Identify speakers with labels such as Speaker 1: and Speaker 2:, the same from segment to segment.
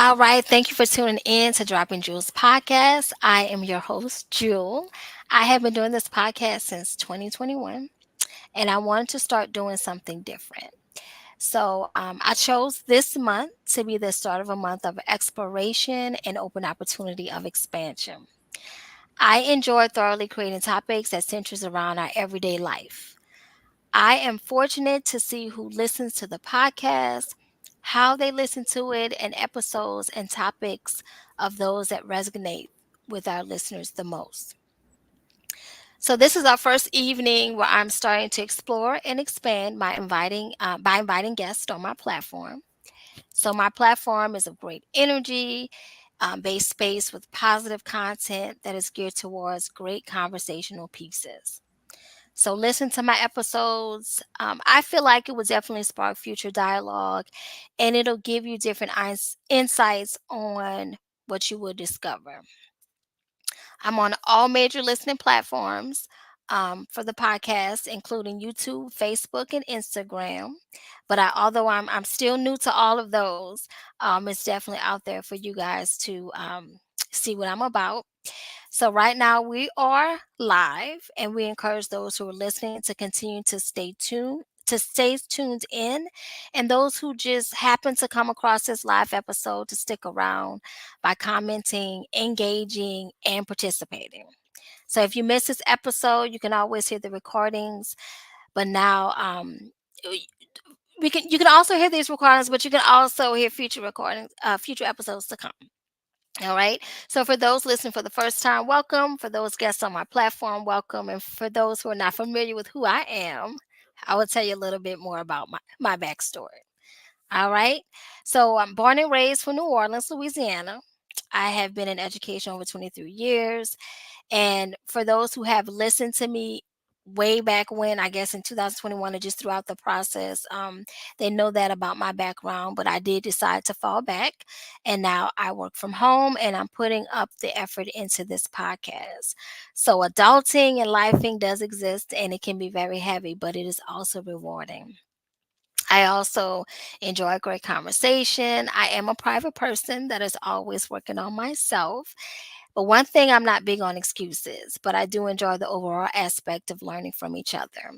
Speaker 1: All right, thank you for tuning in to Dropping Jewels podcast. I am your host, Jewel. I have been doing this podcast since 2021, and I wanted to start doing something different. So I chose this month to be the start of a month of exploration and open opportunity of expansion. I enjoy thoroughly creating topics that centers around our everyday life. I am fortunate to see who listens to the podcast, how they listen to it, and episodes and topics of those that resonate with our listeners the most. So this is our first evening where I'm starting to explore and expand by inviting guests on my platform. So my platform is of great energy, based space with positive content that is geared towards great conversational pieces. So listen to my episodes. I feel like it will definitely spark future dialogue, and it'll give you different insights on what you will discover. I'm on all major listening platforms for the podcast, including YouTube, Facebook, and Instagram. Although I'm still new to all of those, it's definitely out there for you guys to see what I'm about. So right now we are live, and we encourage those who are listening to continue to stay tuned in, and those who just happen to come across this live episode to stick around by commenting, engaging, and participating. So if you miss this episode, you can always hear the recordings. But now we can you can also hear these recordings, but you can also hear future episodes to come. All right. So for those listening for the first time, welcome. For those guests on my platform, welcome. And for those who are not familiar with who I am, I will tell you a little bit more about my backstory. All right. So I'm born and raised from New Orleans, Louisiana. I have been in education over 23 years. And for those who have listened to me way back when, I guess in 2021 or just throughout the process, they know that about my background. But I did decide to fall back. And now I work from home, and I'm putting up the effort into this podcast. So adulting and lifing does exist, and it can be very heavy, but it is also rewarding. I also enjoy a great conversation. I am a private person that is always working on myself. But one thing, I'm not big on excuses, but I do enjoy the overall aspect of learning from each other.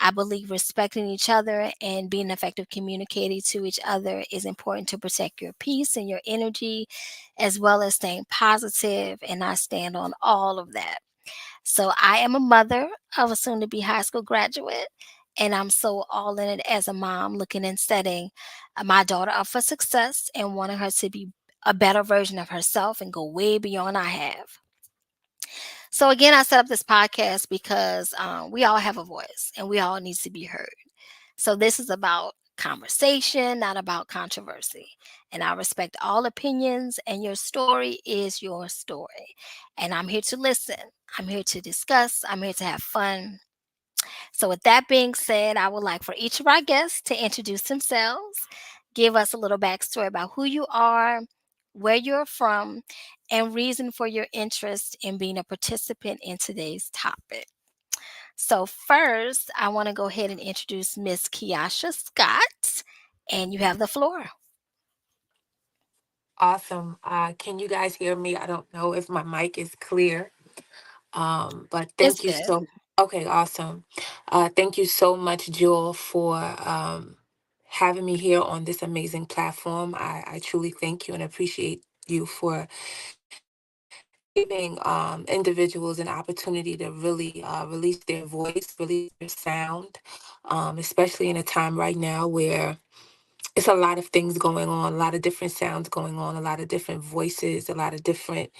Speaker 1: I believe respecting each other and being effective communicating to each other is important to protect your peace and your energy, as well as staying positive, and I stand on all of that. So I am a mother of a soon to be high school graduate, and I'm so all in it as a mom, looking and setting my daughter up for success and wanting her to be a better version of herself and go way beyond I have. So again, I set up this podcast because we all have a voice and we all need to be heard. So this is about conversation, not about controversy. And I respect all opinions, and your story is your story. And I'm here to listen. I'm here to discuss. I'm here to have fun. So, with that being said, I would like for each of our guests to introduce themselves, give us a little backstory about who you are, where you're from, and reason for your interest in being a participant in today's topic. So, first, I want to go ahead and introduce Miss Kiasha Scott, and you have the floor.
Speaker 2: Awesome. Can you guys hear me? I don't know if my mic is clear. But
Speaker 1: It's
Speaker 2: thank you
Speaker 1: good.
Speaker 2: so. Okay, awesome. Thank you so much, Jewel, for having me here on this amazing platform. I truly thank you and appreciate you for giving individuals an opportunity to really release their voice, release their sound, especially in a time right now where it's a lot of things going on, a lot of different sounds going on, a lot of different voices, a lot of different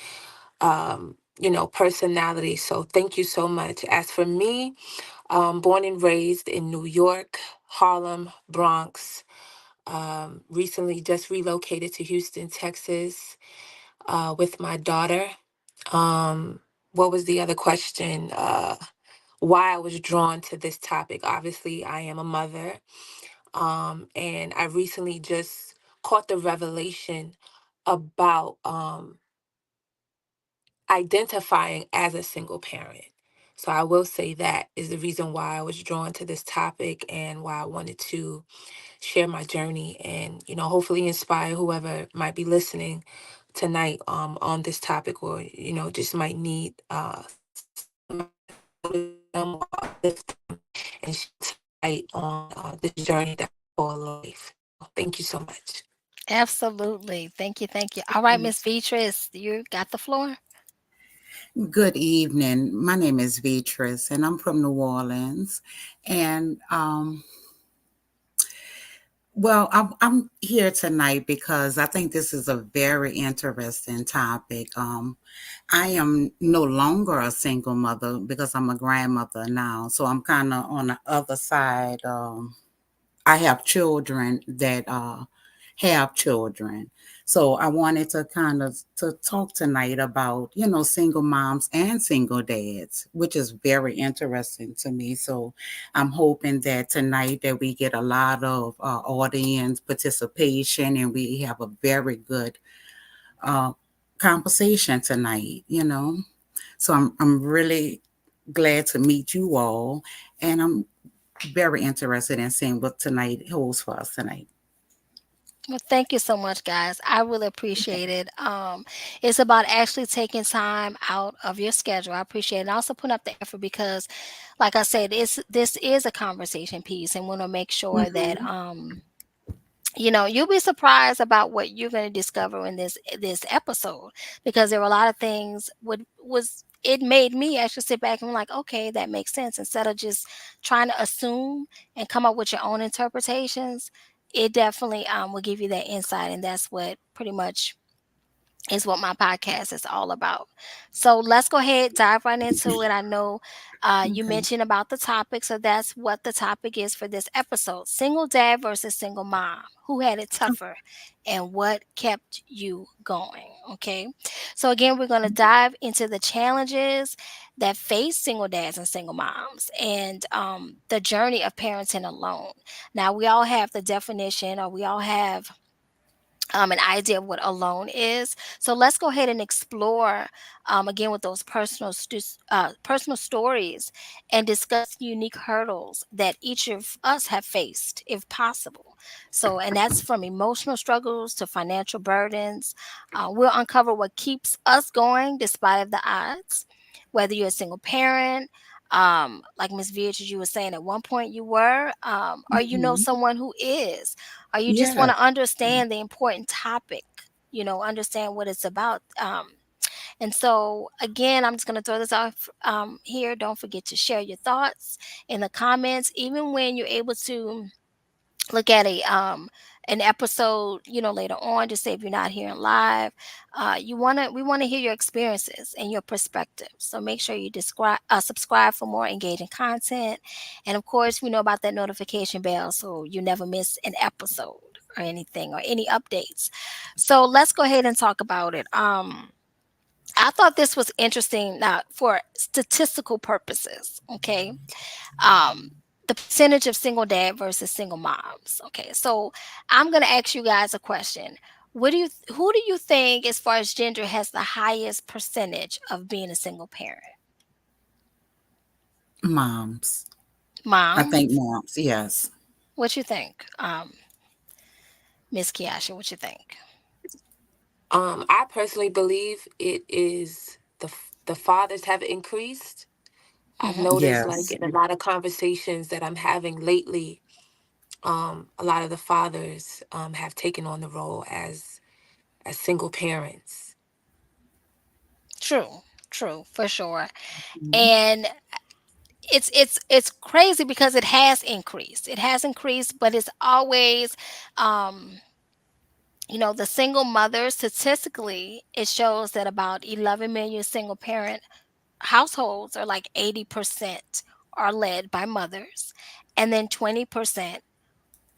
Speaker 2: personalities. So thank you so much. As for me, born and raised in New York, Harlem, Bronx. Recently just relocated to Houston, Texas, with my daughter. Um, what was the other question? Why I was drawn to this topic. Obviously, I am a mother. And I recently just caught the revelation about identifying as a single parent. So I will say that is the reason why I was drawn to this topic and why I wanted to share my journey and, hopefully inspire whoever might be listening tonight on this topic, or, just might need them and shed light on this journey that I call life. Thank you so much.
Speaker 1: Absolutely. Thank you. Thank you. All right,
Speaker 3: Mm.
Speaker 1: Miss Beatrice, you got the floor.
Speaker 3: Good evening. My name is Beatrice, and I'm from New Orleans. And I'm here tonight because I think this is a very interesting topic. I am no longer a single mother because I'm a grandmother now, so I'm kind of on the other side. I have children that have children. So I wanted to kind of to talk tonight about, single moms and single dads, which is very interesting to me. So I'm hoping that tonight that we get a lot of audience participation and we have a very good uh, conversation tonight. So I'm really glad to meet you all, and I'm very interested in seeing what tonight holds for us tonight.
Speaker 1: Well, thank you so much, guys. I really appreciate it. It's about actually taking time out of your schedule. I appreciate it. And also putting up the effort because, like I said, this is a conversation piece, and want to make sure that
Speaker 3: Mhm.
Speaker 1: you'll be surprised about what you're going to discover in this episode, because there were a lot of things would was it made me actually sit back and be like, okay, that makes sense, instead of just trying to assume and come up with your own interpretations. It definitely will give you that insight, and that's what pretty much is what my podcast is all about. So let's go ahead, dive right into it. I know you
Speaker 3: Okay.
Speaker 1: mentioned about the topic, so that's what the topic is for this episode: single dad versus single mom. Who had it tougher, and what kept you going? Okay, so again, we're going to dive into the challenges that face single dads and single moms, and the journey of parenting alone. Now, we all have the definition, or we all have an idea of what alone is. So let's go ahead and explore again with those personal stories, and discuss unique hurdles that each of us have faced, if possible. So, and that's from emotional struggles to financial burdens. We'll uncover what keeps us going despite of the odds. Whether you're a single parent, like Miss Beatrice, you were saying at one point you were, or you know
Speaker 3: Mhm.
Speaker 1: someone who is, or you just want
Speaker 3: Yes.
Speaker 1: to understand the important topic, understand what it's about. And so, again, I'm just going to throw this off here. Don't forget to share your thoughts in the comments, even when you're able to look at an episode later on, just say if you're not hearing live. We want to hear your experiences and your perspectives, so make sure you subscribe for more engaging content. And of course, we know about that notification bell so you never miss an episode or anything, or any updates. So let's go ahead and talk about it. I thought this was interesting, now for statistical purposes. Okay, um the percentage of single dad versus single moms. Okay, so I'm going to ask you guys a question. Who do you think, as far as gender, has the highest percentage of being a single parent?
Speaker 3: Moms. I think
Speaker 1: Moms.
Speaker 3: moms. Yes.
Speaker 1: What you think, Miss Kiasha? What you think?
Speaker 2: I personally believe it is the fathers have increased. I've
Speaker 1: Hmm.
Speaker 2: noticed, like,
Speaker 3: Yes.
Speaker 2: in a lot of conversations that I'm having lately, a lot of the fathers have taken on the role as single parents.
Speaker 1: True, true, for sure.
Speaker 3: Mhm.
Speaker 1: And it's crazy because it has increased. It has increased, but it's always um the single mothers, statistically, it shows that about 11 million single parent households, are like 80%, are led by mothers. And then 20%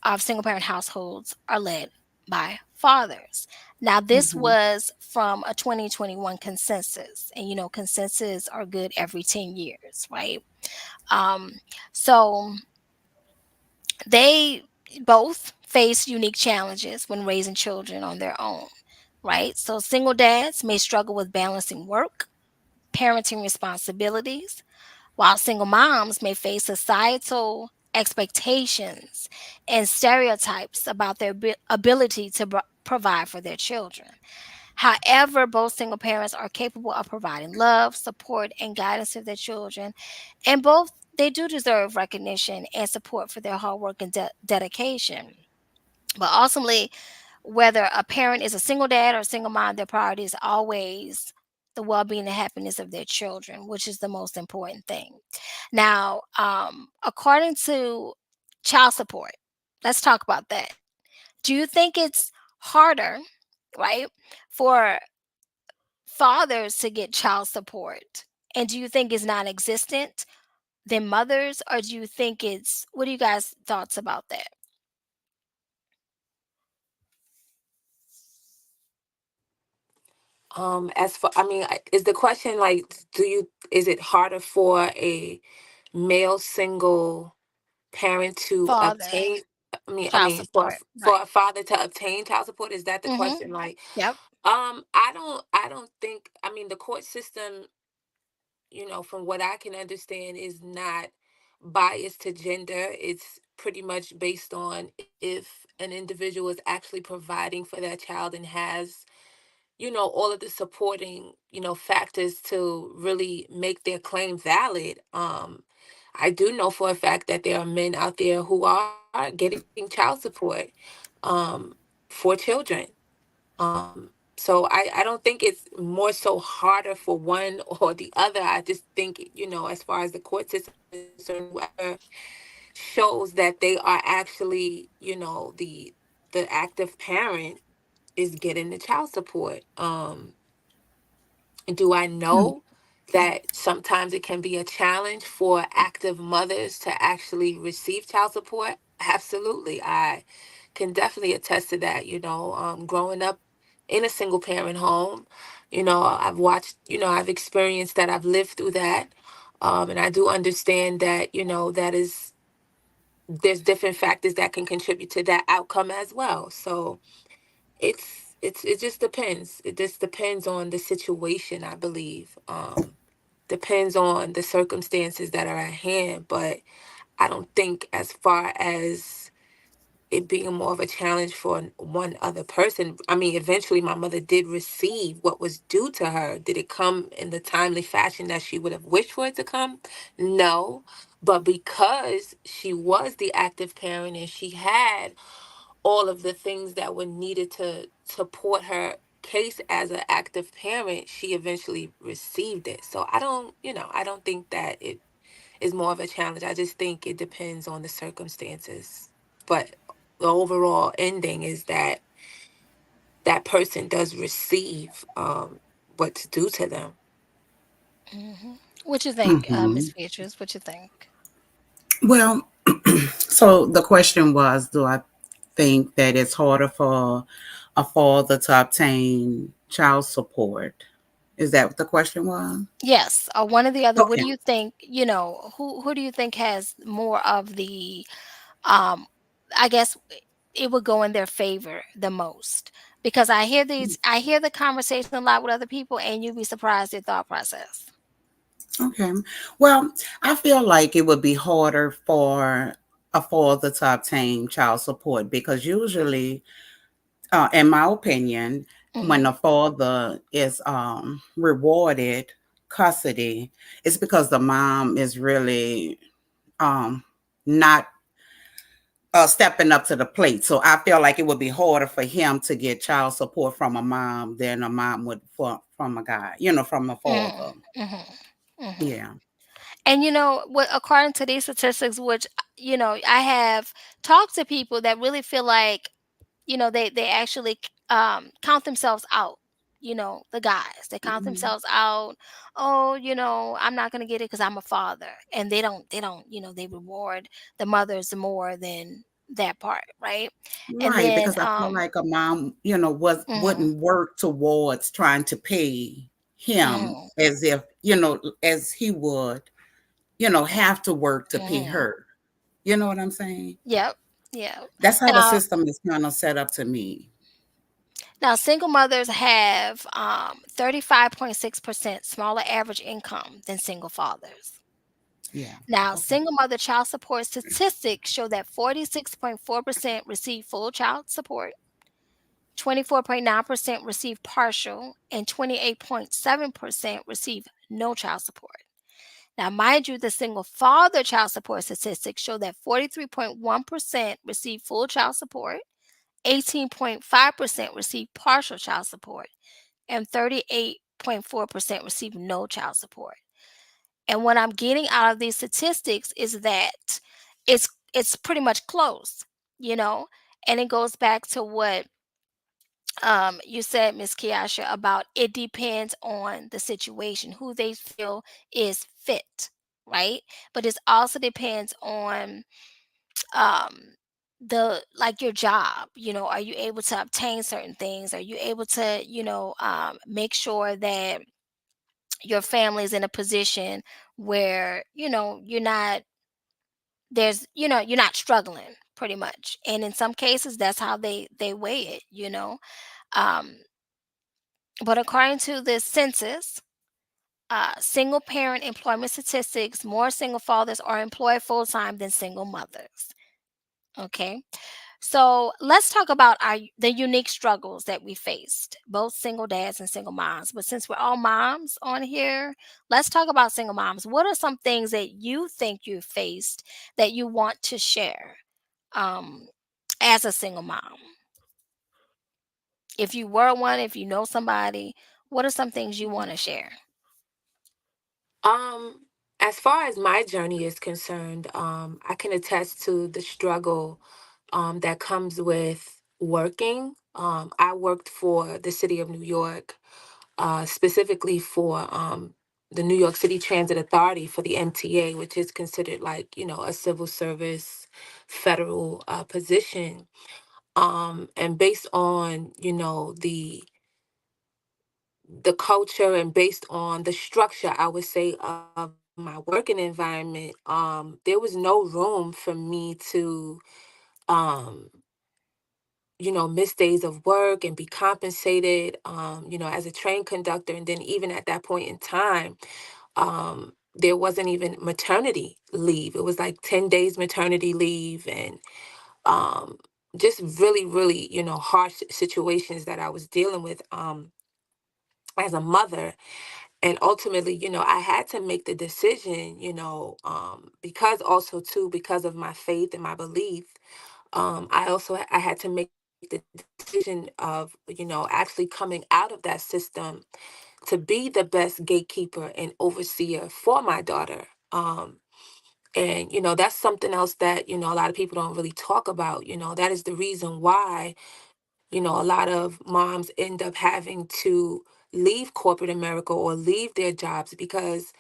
Speaker 1: of single parent households are led by fathers. Now, this
Speaker 3: Mhm.
Speaker 1: was from a 2021 consensus. And consensus are good every 10 years, right? Um, so they both face unique challenges when raising children on their own, right? So single dads may struggle with balancing work, parenting responsibilities, while single moms may face societal expectations and stereotypes about their ability to provide for their children. However, both single parents are capable of providing love, support, and guidance to their children, and both they do deserve recognition and support for their hard work and dedication. But ultimately, whether a parent is a single dad or a single mom, their priority is always the well-being and happiness of their children, which is the most important thing. Now, according to child support, let's talk about that. Do you think it's harder, right, for fathers to get child support? And do you think it's non-existent than mothers, or do you think it's what do you guys thoughts about that?
Speaker 2: As for, I mean, is the question like, is it harder for a male single parent to
Speaker 1: Father,
Speaker 2: obtain,
Speaker 1: child support,
Speaker 2: for
Speaker 1: right.
Speaker 2: a father to obtain child support? Is that the
Speaker 1: Mhm.
Speaker 2: question? Like,
Speaker 1: Yep.
Speaker 2: I don't think, I mean, the court system, from what I can understand, is not biased to gender. It's pretty much based on if an individual is actually providing for that child and has, all of the supporting, factors to really make their claim valid. I do know for a fact that there are men out there who are getting child support um, for children. So I don't think it's more so harder for one or the other. I just think, as far as the court system is concerned, whoever shows that they are actually, the active parent is getting the child support. Do I
Speaker 3: Mm.
Speaker 2: know that sometimes it can be a challenge for active mothers to actually receive child support? Absolutely. I can definitely attest to that. Growing up in a single parent home, I've watched, I've experienced that, I've lived through that. And I do understand that, there's different factors that can contribute to that outcome as well. So, it just depends. It just depends on the situation, I believe. Depends on the circumstances that are at hand. But I don't think, as far as it being more of a challenge for one other person. I mean, eventually my mother did receive what was due to her. Did it come in the timely fashion that she would have wished for it to come? No. But because she was the active parent and she had all of the things that were needed to support her case as an active parent, she eventually received it. So I don't think that it is more of a challenge. I just think it depends on the circumstances. But the overall ending is that that person does receive what's due to them.
Speaker 1: Mhm. What you think, Miss
Speaker 3: Mhm.
Speaker 1: Beatrice? What you think?
Speaker 3: Well, so the question was, do I think that it's harder for a father to obtain child support? Is that what the question was?
Speaker 1: Yes, or one or the other. What
Speaker 3: Okay.
Speaker 1: do you think? Who do you think has more of the um? I guess it would go in their favor the most because I hear the conversation a lot with other people, and you'd be surprised their thought process.
Speaker 3: Okay. Well, I feel like it would be harder for a father to obtain child support because usually, in my opinion, when
Speaker 1: Hmm.
Speaker 3: the father is rewarded custody, it's because the mom is really not stepping up to the plate. So I feel like it would be harder for him to get child support from a mom than a mom would from a guy, from a
Speaker 1: Hmm.
Speaker 3: father.
Speaker 1: Hmm. Hmm.
Speaker 3: Yeah.
Speaker 1: And what? According to these statistics, which I have talked to people that really feel like they actually count themselves out. The guys they count
Speaker 3: Mhm.
Speaker 1: themselves out. Oh, I'm not going to get it because I'm a father, and they don't they reward the mothers more than that part, right? And
Speaker 3: Right,
Speaker 1: then
Speaker 3: because I feel like a mom,
Speaker 1: mhm,
Speaker 3: wouldn't work towards trying to pay him
Speaker 1: mhm,
Speaker 3: as if, as he would, have to work to pay
Speaker 1: mhm.
Speaker 3: her. You know what I'm saying?
Speaker 1: Yep, yeah.
Speaker 3: That's how the
Speaker 1: now
Speaker 3: system is kind of set up to me.
Speaker 1: now single mothers have 35.6% smaller average income than single fathers.
Speaker 3: Yeah.
Speaker 1: Now,
Speaker 3: Okay.
Speaker 1: single mother child support statistics show that 46.4% receive full child support, 24.9% receive partial, and 28.7% receive no child support. Now, mind you, the single father child support statistics show that 43.1% receive full child support, 18.5% receive partial child support, and 38.4% receive no child support. And what I'm getting out of these statistics is that it's pretty much close, you know, and it goes back to what you said, Miss Kiasha, about it depends on the situation, who they feel is fit, right? But it also depends on um the like your job. Are you able to obtain certain things? Are you able to, make sure that your family is in a position where, you're not struggling pretty much. And in some cases that's how they weigh it. Um but according to the census, single parent employment statistics, more single fathers are employed full time than single mothers. Okay. So let's talk about the unique struggles that we faced, both single dads and single moms. But since we're all moms on here, let's talk about single moms. What are some things that you think you faced that you want to share um, as a single mom? If you were one, if you know somebody, what are some things you want to share?
Speaker 2: Um, as far as my journey is concerned, I can attest to the struggle that comes with working. I worked for the city of New York, specifically for the New York City Transit Authority for the MTA, which is considered like, a civil service federal position. And based on, the culture and based on the structure, I would say, of my working environment, there was no room for me to, um, miss days of work and be compensated, as a train conductor. And then even at that point in time, there wasn't even maternity leave. It was like 10 days maternity leave and um, just really, really, harsh situations that I was dealing with as a mother. And ultimately, I had to make the decision, because also too, because of my faith and my belief, I had to make the decision of, actually coming out of that system to be the best gatekeeper and overseer for my daughter. And that's something else that a lot of people don't really talk about. That is the reason why a lot of moms end up having to leave corporate America or leave their jobs because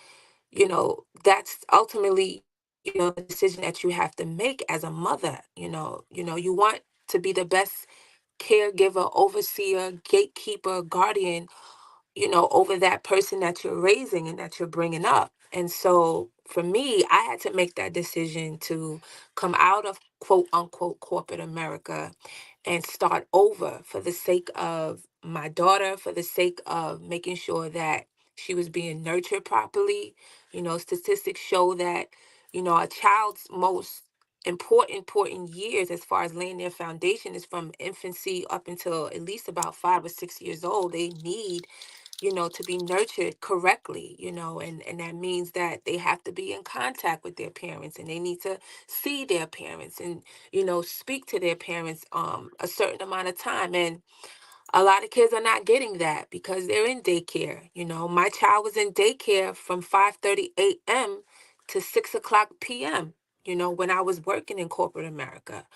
Speaker 2: that's ultimately the decision that you have to make as a mother. You want to be the best caregiver, overseer, gatekeeper, guardian, over that person that you're raising and that you're bringing up. And so for me, I had to make that decision to come out of quote unquote corporate America and start over for the sake of my daughter, for the sake of making sure that she was being nurtured properly. Statistics show that, a child's most important years as far as laying their foundation is from infancy up until at least about 5 or 6 years old. They need to be nurtured correctly, and that means that they have to be in contact with their parents and they need to see their parents and, speak to their parents a certain amount of time. And a lot of kids are not getting that because they're in daycare. My child was in daycare from 5:30 a.m. to 6 o'clock p.m., when I was working in corporate America.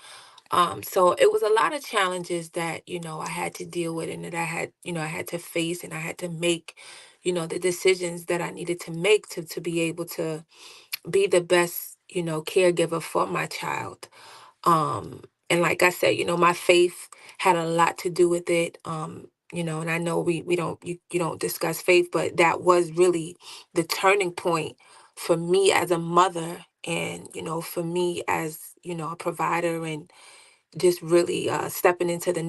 Speaker 2: So it was a lot of challenges that, I had to deal with and that I had to face and I had to make, the decisions that I needed to make to be able to be the best, caregiver for my child. And like I said, my faith had a lot to do with it. And I know we don't you don't discuss faith, but that was really the turning point for me as a mother and, for me as, a provider and just really stepping into the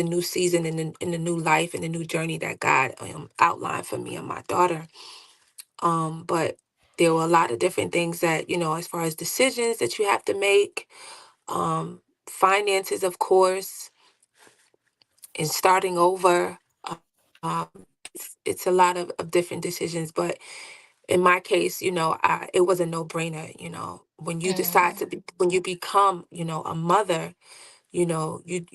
Speaker 2: new season and in the new life and the new journey that God outlined for me and my daughter. But there were a lot of different things that, as far as decisions that you have to make, finances, of course, and starting over. Um, it's a lot of different decisions, but in my case, it was a no-brainer. When you decide
Speaker 1: Mhm.
Speaker 2: to when you become, a mother, you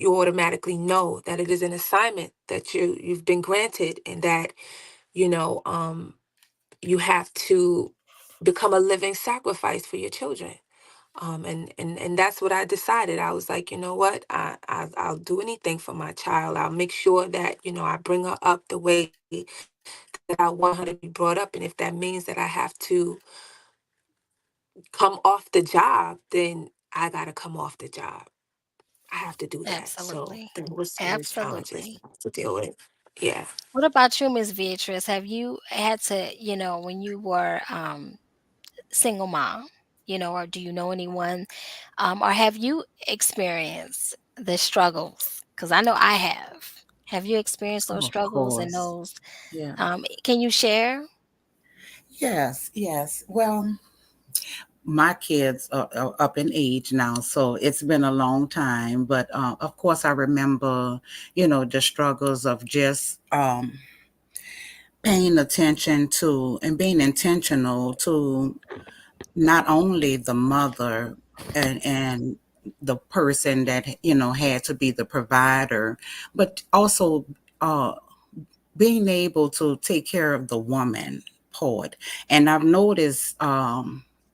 Speaker 2: automatically know that it is an assignment that you've been granted, and that you know you have to become a living sacrifice for your children. And that's what I decided. I was like, you know what, I'll do anything for my child. I'll make sure that I bring her up the way that I want her to be brought up, and if that means that I have to come off the job, then I got to come off the job. I have to do that. So
Speaker 1: Absolutely.
Speaker 2: there were so many challenges
Speaker 1: Absolutely.
Speaker 2: I have to deal with. Yeah.
Speaker 1: What about you, Miss Beatrice? Have you had to, when you were single mom, or do you know anyone, or have you experienced the struggles? Because I know I have. Have you experienced those
Speaker 3: Of
Speaker 1: struggles and
Speaker 3: course.
Speaker 1: those?
Speaker 3: Yeah.
Speaker 1: Can you share?
Speaker 3: Yes, yes. Well, my kids are up in age now, so it's been a long time. But of course, I remember, the struggles of just paying attention to and being intentional to not only the mother and the person that had to be the provider, but also uh, being able to take care of the woman part. And I've noticed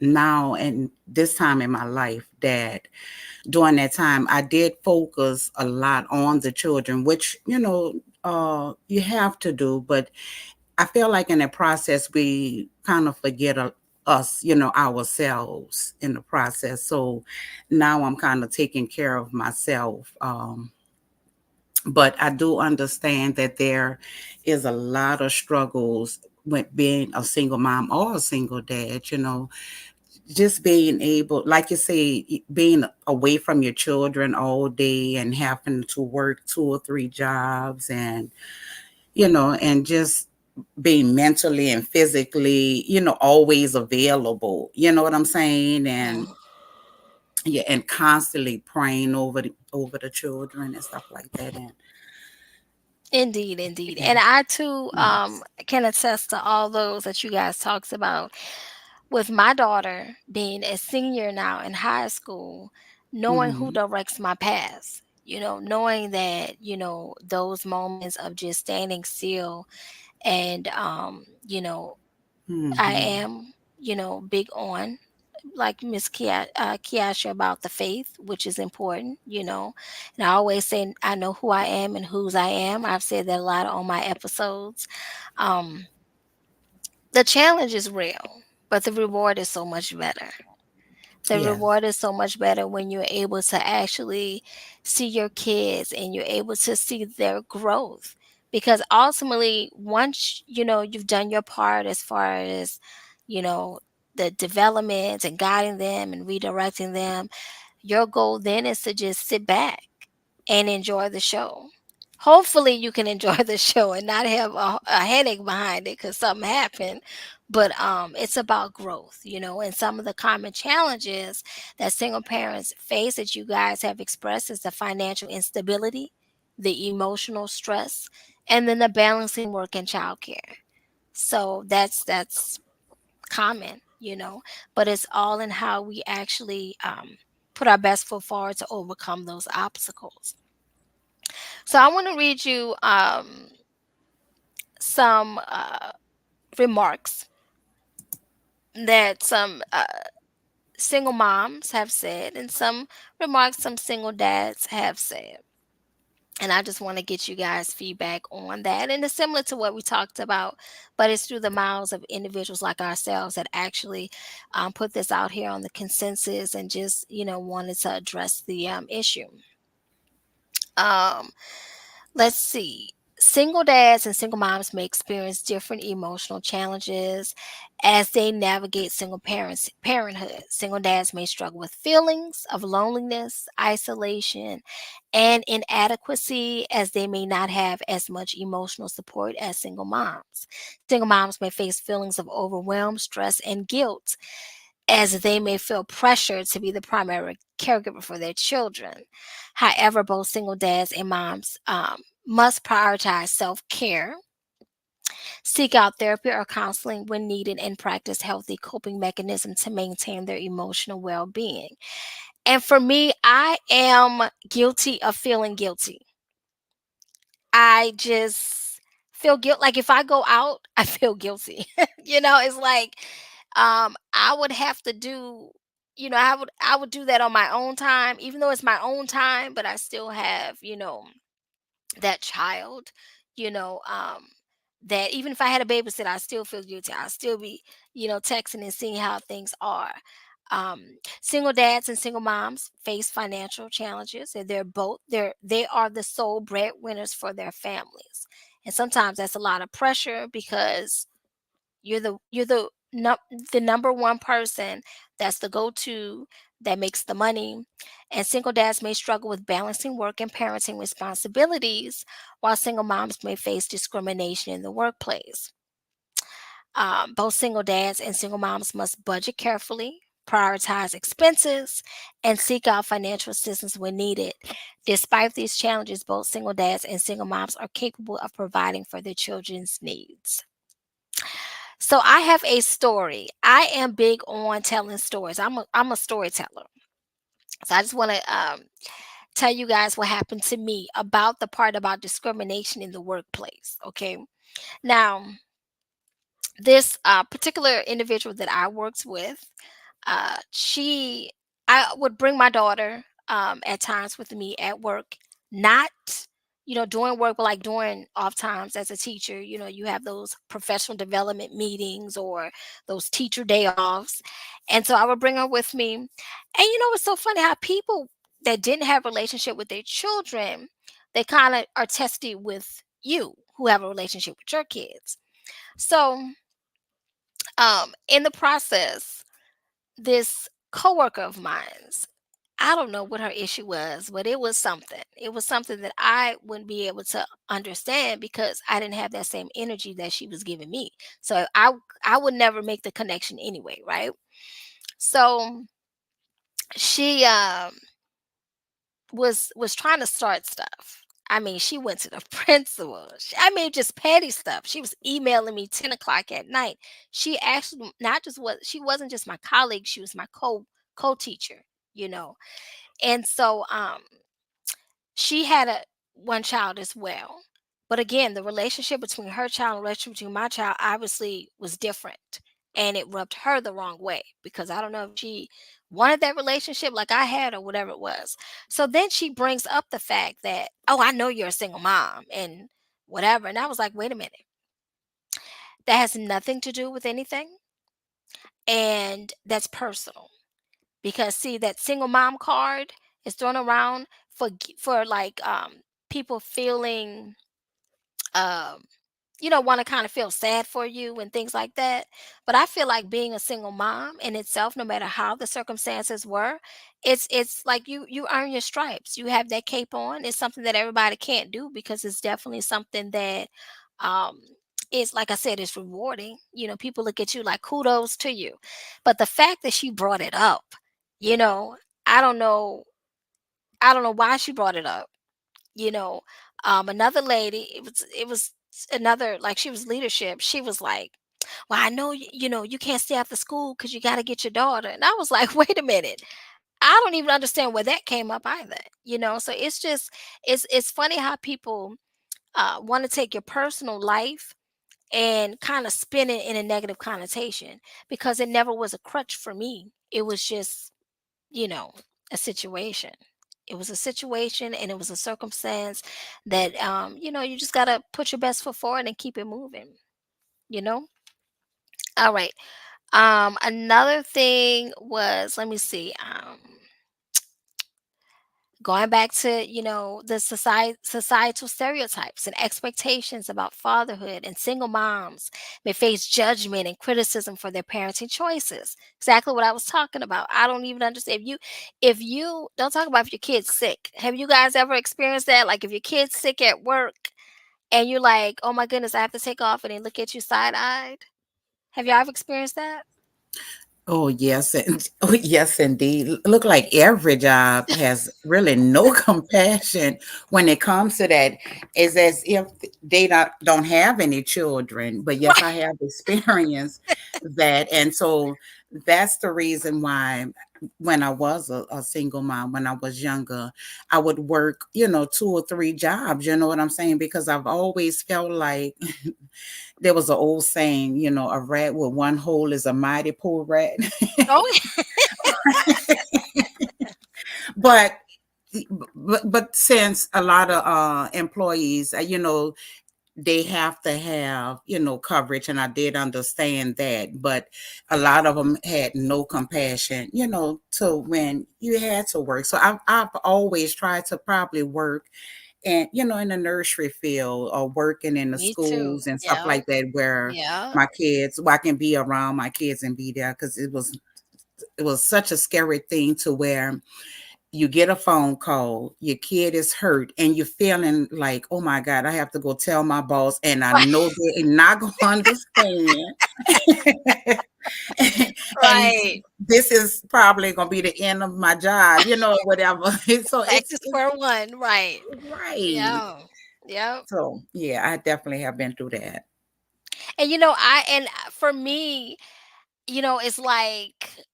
Speaker 3: now and this time in my life that during that time I did focus a lot on the children, which you have to do, but I feel like in the process we kind of forget us, ourselves in the process. So now I'm kind of taking care of myself. But I do understand that there is a lot of struggles with being a single mom or a single dad, just being able, like you say, being away from your children all day and having to work 2 or 3 jobs, and just being mentally and physically, always available. You know what I'm saying? And
Speaker 1: Mm.
Speaker 3: yeah, and constantly praying over the children and stuff like that. And
Speaker 1: Indeed, indeed.
Speaker 3: yeah,
Speaker 1: And I too
Speaker 3: yes.
Speaker 1: can attest to all those that you guys talked about. With my daughter being a senior now in high school, knowing who
Speaker 3: Mm-hmm.
Speaker 1: directs my path, knowing that, those moments of just standing still and I
Speaker 3: Mm-hmm.
Speaker 1: am, big on like Miss Kiasha about the faith, which is important, And I always say I know who I am and whose I am. I've said that a lot on my episodes. Um, the challenge is real, but the reward is so much better. The
Speaker 3: Yes.
Speaker 1: reward is so much better when you're able to actually see your kids and you're able to see their growth. Because ultimately, once you've done your part as far as, you know, the development and guiding them and redirecting them, your goal then is to just sit back and enjoy the show. Hopefully, you can enjoy the show and not have a headache behind it because something happened. But it's about growth, and some of the common challenges that single parents face that you guys have expressed is the financial instability, the emotional stress, and then the balancing work and childcare. So that's common, but it's all in how we actually put our best foot forward to overcome those obstacles. So I want to read you some remarks that some single moms have said, and some remarks some single dads have said. And I just want to get you guys feedback on that. And it's similar to what we talked about, but it's through the mouths of individuals like ourselves that actually put this out here on the consensus and just, wanted to address the issue. Um, let's see. Single dads and single moms may experience different emotional challenges as they navigate parenthood. Single dads may struggle with feelings of loneliness, isolation, and inadequacy as they may not have as much emotional support as single moms. Single moms may face feelings of overwhelm, stress, and guilt as they may feel pressured to be the primary caregiver for their children. However, both single dads and moms must prioritize self care, seek out therapy or counseling when needed, and practice healthy coping mechanisms to maintain their emotional well being. And for me, I am guilty of feeling guilty. I just feel guilt. Like if I go out, I feel guilty. It's like I would have to do, I would do that on my own time, even though it's my own time, but I still have, that child, you know, um, that even if I had a babysitter, I still feel guilty. I still be, texting and seeing how things are. Single dads and single moms face financial challenges, and they are the sole breadwinners for their families. And sometimes that's a lot of pressure because you're the number one person that's the go-to that makes the money. And single dads may struggle with balancing work and parenting responsibilities, while single moms may face discrimination in the workplace. Both single dads and single moms must budget carefully, prioritize expenses, and seek out financial assistance when needed. Despite these challenges, both single dads and single moms are capable of providing for their children's needs. So I have a story. I am big on telling stories. I'm a storyteller. So I just want to tell you guys what happened to me about the part about discrimination in the workplace. Okay. Now, this particular individual that I worked with, she I would bring my daughter at times with me at work, not doing work, but like during off times as a teacher. You have those professional development meetings or those teacher day offs, and so I would bring her with me. And it's so funny how people that didn't have relationship with their children, they kind of are tested with you who have a relationship with your kids. So in the process, this coworker of mine's, I don't know what her issue was, but it was something. It was something that I wouldn't be able to understand because I didn't have that same energy that she was giving me. So I would never make the connection anyway, right? So she was trying to start stuff. I mean, she went to the principal. I mean, just petty stuff. She was emailing me 10 o'clock at night. She actually not just was she wasn't just my colleague. She was my co teacher. You know, and so she had a one child as well. But again, the relationship between her child and relationship between my child obviously was different. And it rubbed her the wrong way because I don't know if she wanted that relationship like I had or whatever it was. So then she brings up the fact that, oh, I know you're a single mom and whatever. And I was like, wait a minute. That has nothing to do with anything. And that's personal. Because see, that single mom card is thrown around for like people feeling um want to kind of feel sad for you and things like that. But I feel like being a single mom in itself, no matter how the circumstances were, it's like you earn your stripes. You have that cape on. It's something that everybody can't do because it's definitely something that um is, like I said, it's rewarding. People look at you like kudos to you. But the fact that she brought it up, you know, I don't know, I don't know why she brought it up you know another lady, it was another, like, she was leadership. She was like, well, I know you can't stay after school because you got to get your daughter. And I was like, wait a minute, I don't even understand where that came up either. So it's just, it's funny how people want to take your personal life and kind of spin it in a negative connotation, because it never was a crutch for me. It was just, you know, a situation. It was a situation and it was a circumstance that you just gotta put your best foot forward and keep it moving, you know? All right. Another thing was, let me see, going back to, the societal stereotypes and expectations about fatherhood, and single moms may face judgment and criticism for their parenting choices. Exactly what I was talking about. I don't even understand. If you don't talk about if your kid's sick. Have you guys ever experienced that? Like if your kid's sick at work and you're like, oh my goodness, I have to take off, and they look at you side eyed. Have y'all ever experienced that?
Speaker 3: Oh yes, and oh yes, indeed. Look like every job has really no compassion when it comes to that. It's as if they don't have any children. But yes, I
Speaker 1: Right.
Speaker 3: have experienced that, and so that's the reason why when I was a single mom, when I was younger, I would work, 2 or 3 jobs. You know what I'm saying? Because I've always felt like there was an old saying, a rat with one hole is a mighty poor rat.
Speaker 1: Oh,
Speaker 3: but but since a lot of employees, they have to have coverage, and I did understand that, but a lot of them had no compassion, to when you had to work. So I've always tried to probably work and in the nursery field or working in the
Speaker 1: me too.
Speaker 3: schools and stuff
Speaker 1: Yeah.
Speaker 3: like that, where
Speaker 1: Yeah.
Speaker 3: my kids, where I can be around my kids and be there, because it was such a scary thing to where you get a phone call, your kid is hurt, and you're feeling like, oh my God, I have to go tell my boss, and I
Speaker 1: Right.
Speaker 3: know they're not going to understand. And
Speaker 1: Right.
Speaker 3: this is probably going to be the end of my job, whatever. So
Speaker 1: Back to
Speaker 3: it's
Speaker 1: square one. Right.
Speaker 3: right.
Speaker 1: Yeah. Yep.
Speaker 3: So yeah, I definitely have been through that.
Speaker 1: And for me, it's like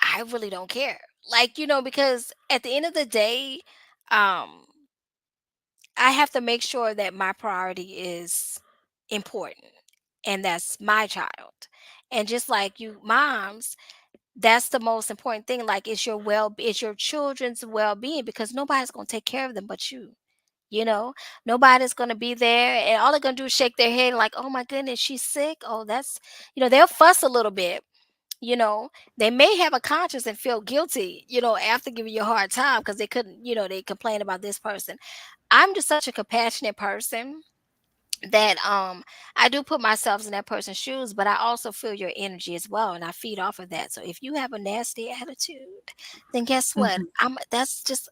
Speaker 1: I really don't care. Like, because at the end of the day, um, I have to make sure that my priority is important, and that's my child. And just like you moms, that's the most important thing. Like it's your children's well-being, because nobody's going to take care of them but you. You know, nobody's going to be there, and all they're going to do is shake their head like, "Oh my goodness, she's sick." Oh, that's, they'll fuss a little bit. You know, they may have a conscience and feel guilty, after giving you a hard time because they couldn't, they complain about this person. I'm just such a compassionate person that I do put myself in that person's shoes, but I also feel your energy as well, and I feed off of that. So if you have a nasty attitude, then guess what?
Speaker 3: Mhm,
Speaker 1: That's just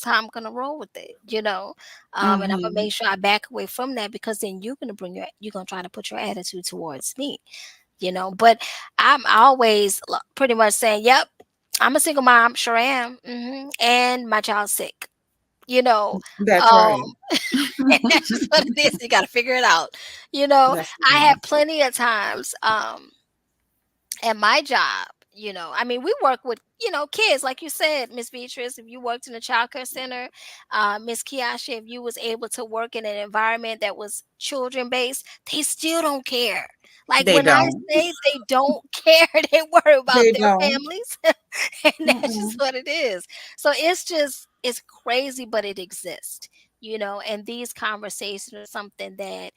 Speaker 1: how I'm gonna roll with it, and I'm gonna
Speaker 3: mhm.
Speaker 1: make sure I back away from that, because then you're gonna try to put your attitude towards me, But I'm always pretty much saying, "Yep, I'm a single mom, sure am, and my child's sick," you know.
Speaker 3: That's
Speaker 1: Um,
Speaker 3: right.
Speaker 1: and that's just what it is. You gotta figure it out. You know,
Speaker 3: That's
Speaker 1: I
Speaker 3: right.
Speaker 1: have plenty of times, at my job, I mean, we work with, kids, like you said, Miss Beatrice, if you worked in a child care center, Miss Kiasha, if you was able to work in an environment that was children based, they still don't care. Like
Speaker 3: They
Speaker 1: when I
Speaker 3: don't.
Speaker 1: say they don't care, they worry about
Speaker 3: They
Speaker 1: their
Speaker 3: don't.
Speaker 1: families. And that's just
Speaker 3: Mm-mm.
Speaker 1: what it is. So it's crazy, but it exists. And these conversations are something that,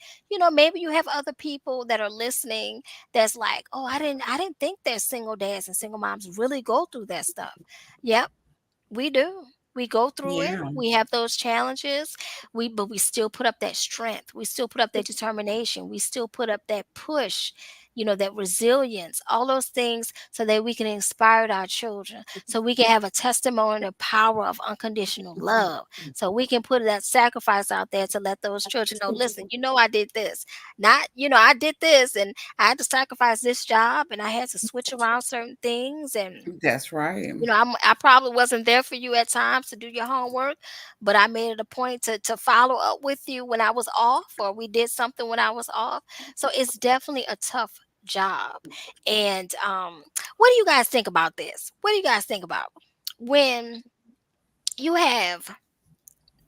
Speaker 1: maybe you have other people that are listening that's like, "Oh, I didn't think that single dads and single moms really go through that stuff." Yep, we do. We go through it.
Speaker 3: Yeah.
Speaker 1: We have those challenges. But we still put up that strength. We still put up that determination. We still put up that push, that resilience, all those things so that we can inspire our children, so we can have a testimony of power of unconditional love. So we can put that sacrifice out there to let those children know, listen, I did this. Not, I did this, and I had to sacrifice this job, and I had to switch around certain things, and
Speaker 3: That's right.
Speaker 1: I probably wasn't there for you at times to do your homework, but I made it a point to follow up with you when I was off, or we did something when I was off. So it's definitely a tough job. And what do you guys think about this? What do you guys think about when you have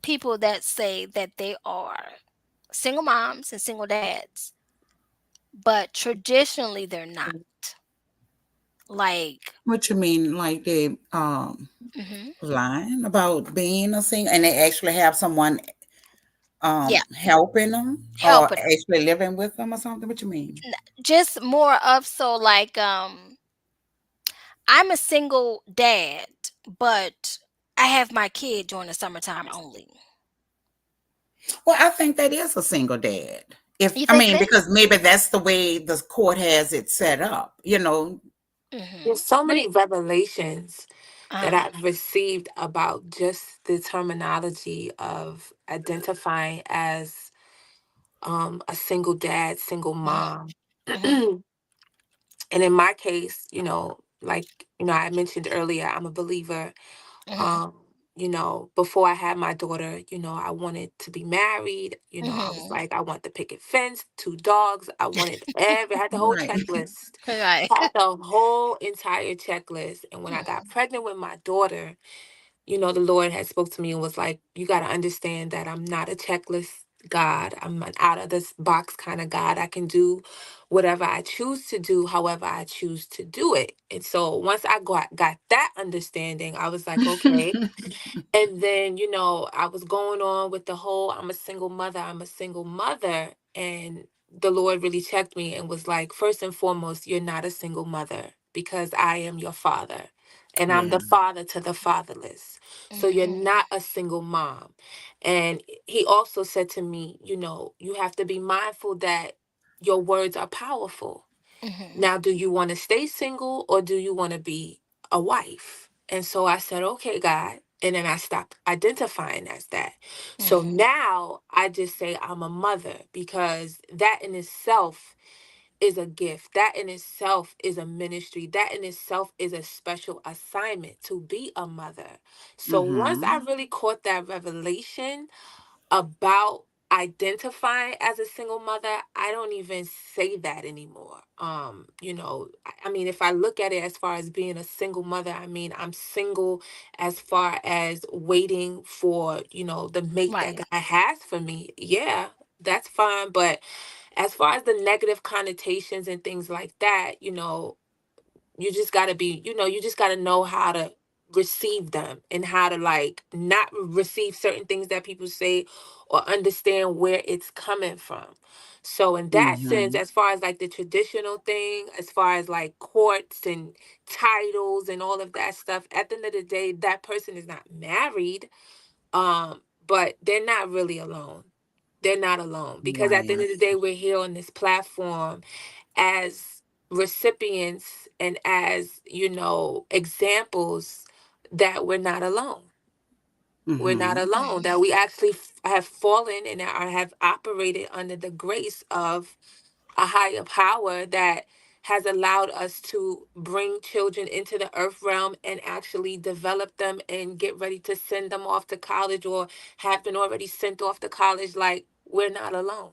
Speaker 1: people that say that they are single moms and single dads, but traditionally they're not? Like,
Speaker 3: What you mean, like they
Speaker 1: mhm,
Speaker 3: lying about being a single, and they actually have someone
Speaker 1: yeah,
Speaker 3: helping them or
Speaker 1: helping them.
Speaker 3: actually living with them or something? What you mean?
Speaker 1: Just more of, so like, I'm a single dad, but I have my kid during the summertime only.
Speaker 3: Well, I think that is a single dad. If
Speaker 1: You
Speaker 3: I
Speaker 1: think it
Speaker 3: mean,
Speaker 1: is?
Speaker 3: because maybe that's the way the court has it set up.
Speaker 1: Mhm.
Speaker 2: There's so
Speaker 1: But
Speaker 2: many
Speaker 1: it
Speaker 2: revelations that
Speaker 1: uh-huh.
Speaker 2: I've received about just the terminology of identifying as a single dad, single
Speaker 1: Mhm.
Speaker 2: mom.
Speaker 1: Mhm.
Speaker 2: And in my case, like, I mentioned earlier, I'm a believer.
Speaker 1: Mhm.
Speaker 2: Um, before I had my daughter, I wanted to be married. I was
Speaker 1: Mhm.
Speaker 2: like, I want the picket fence, two dogs. I wanted had the whole
Speaker 3: Right.
Speaker 2: checklist,
Speaker 1: Right.
Speaker 2: had the whole entire checklist. And when I got
Speaker 1: Mhm.
Speaker 2: pregnant with my daughter, the Lord had spoke to me and was like, you got to understand that I'm not a checklist God. I'm an out of this box kind of God. I can do whatever I choose to do, however I choose to do it. And so once I got that understanding, I was like, okay. And then, I was going on with the whole I'm a single mother, I'm a single mother. And the Lord really checked me and was like, first and foremost, you're not a single mother because I am your father and I'm
Speaker 3: Yeah.
Speaker 2: the father to the fatherless. So you're
Speaker 1: Mhm.
Speaker 2: not a single mom. And he also said to me, you have to be mindful that your words are powerful.
Speaker 1: Mhm.
Speaker 2: Now, do you want to stay single or do you want to be a wife? And so I said, okay, God. And then I stopped identifying as that. So
Speaker 1: Mhm.
Speaker 2: now I just say I'm a mother because that in itself is a gift. That in itself is a ministry. That in itself is a special assignment to be a mother. So once I
Speaker 3: Mhm.
Speaker 2: really caught that revelation, about identifying as a single mother, I don't even say that anymore. I mean, if I look at it as far as being a single mother, I mean, I'm single as far as waiting for, the mate that
Speaker 1: Right.
Speaker 2: God has for me. Yeah, that's fine. But as far as the negative connotations and things like that, you just got to be, you just got to know how to receive them and how to like not receive certain things that people say or understand where it's coming from. So in that sense,
Speaker 3: Mhm.
Speaker 2: as far as like the traditional thing, as far as like courts and titles and all of that stuff, at the end of the day, that person is not married, but they're not really alone. They're not alone because at the end
Speaker 3: Right.
Speaker 2: of the day, we're here on this platform as recipients and as, examples that we're not alone. We're not
Speaker 3: Mhm.
Speaker 2: alone,
Speaker 1: Mhm.
Speaker 2: that we actually have fallen and have operated under the grace of a higher power that has allowed us to bring children into the earth realm and actually develop them and get ready to send them off to college or have been already sent off to college. Like, we're not alone.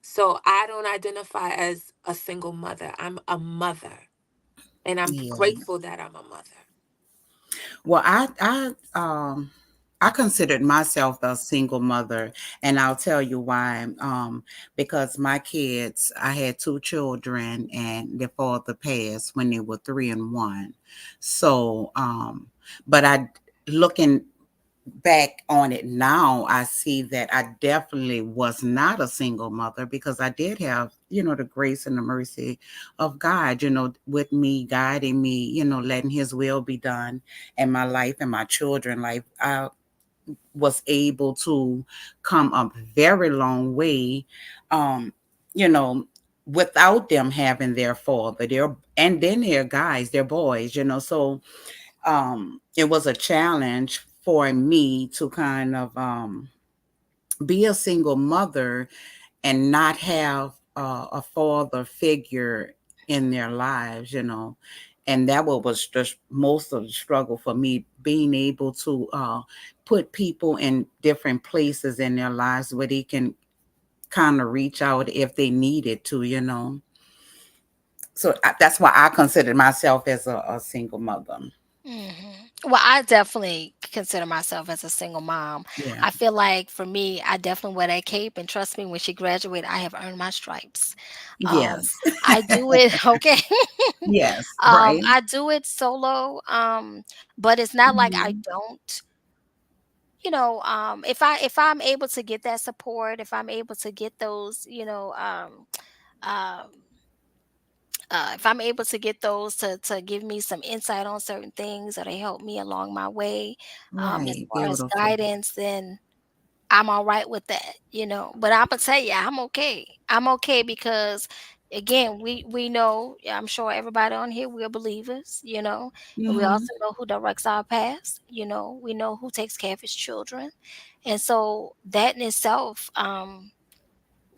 Speaker 2: So I don't identify as a single mother. I'm a mother. And I'm
Speaker 3: Yeah.
Speaker 2: grateful that I'm a mother.
Speaker 3: Well, I considered myself a single mother, and I'll tell you why. Because my kids, I had two children, and their father passed when they were 3 and 1. So, but I looking back on it now, I see that I definitely was not a single mother because I did have, the grace and the mercy of God, with me, guiding me, letting his will be done in my life and my children life. I was able to come a very long way, um, you know, without them having their father, and then their guys, their boys, so it was a challenge for me to kind of be a single mother and not have a father figure in their lives, and that was just most of the struggle for me, being able to put people in different places in their lives where they can kind of reach out if they needed to, so that's why I consider myself as a single mother.
Speaker 1: Mhm. Well, I definitely consider myself as a single mom.
Speaker 3: Yeah.
Speaker 1: I feel like for me, I definitely wear that cape, and trust me, when she graduated, I have earned my stripes. Um,
Speaker 3: Yes.
Speaker 1: I do it okay.
Speaker 3: Yes, right.
Speaker 1: I do it solo, but it's not like I
Speaker 3: Mhm.
Speaker 1: don't. If I'm able to get that support, if I'm able to get those, um, If I'm able to get those to give me some insight on certain things or they help me along my way, as
Speaker 3: Right.
Speaker 1: far as
Speaker 3: Beautiful.
Speaker 1: guidance, then I'm all right with that. But Imma tell you, I'm okay. I'm okay because again, we know, yeah, I'm sure everybody on here, we're believers, and we
Speaker 3: Hmm.
Speaker 1: also know who directs our paths. We know who takes care of his children. And so that in itself,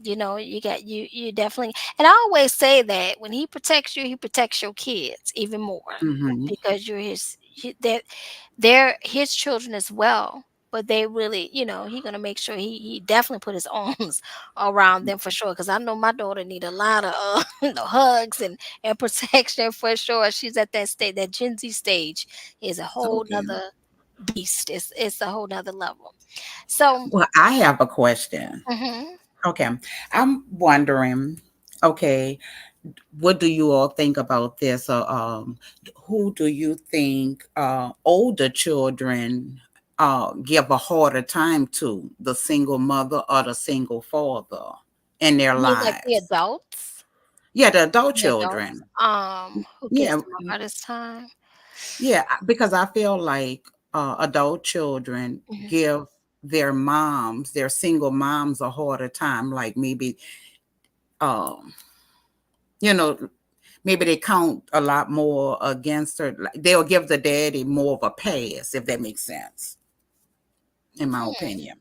Speaker 1: you definitely, and I always say that when he protects you, he protects your kids even more
Speaker 3: Hmm.
Speaker 1: because you're they're his children as well. But they really, he gonna make sure he definitely put his arms around them for sure. Because I know my daughter need a lot of hugs and protection for sure. She's at that state, that Gen Z stage is a whole
Speaker 3: Okay.
Speaker 1: nother beast. It's a whole nother level. So,
Speaker 3: Well, I have a question.
Speaker 1: mhm.
Speaker 3: Okay. I'm wondering, okay, what do you all think about this? Who do you think older children give a harder time to, the single mother or the single father in their
Speaker 1: You mean like the
Speaker 3: lives?
Speaker 1: adults?
Speaker 3: Yeah, the adult
Speaker 1: The adults,
Speaker 3: children.
Speaker 1: who gives
Speaker 3: Yeah,
Speaker 1: them a hardest time?
Speaker 3: yeah, because I feel like adult children
Speaker 1: Mhm.
Speaker 3: give their moms, their single moms, a harder time. Like maybe, um, you know, maybe they count a lot more against her. Like, they'll give the daddy more of a pass, if that makes sense, in my
Speaker 1: Hmm.
Speaker 3: opinion.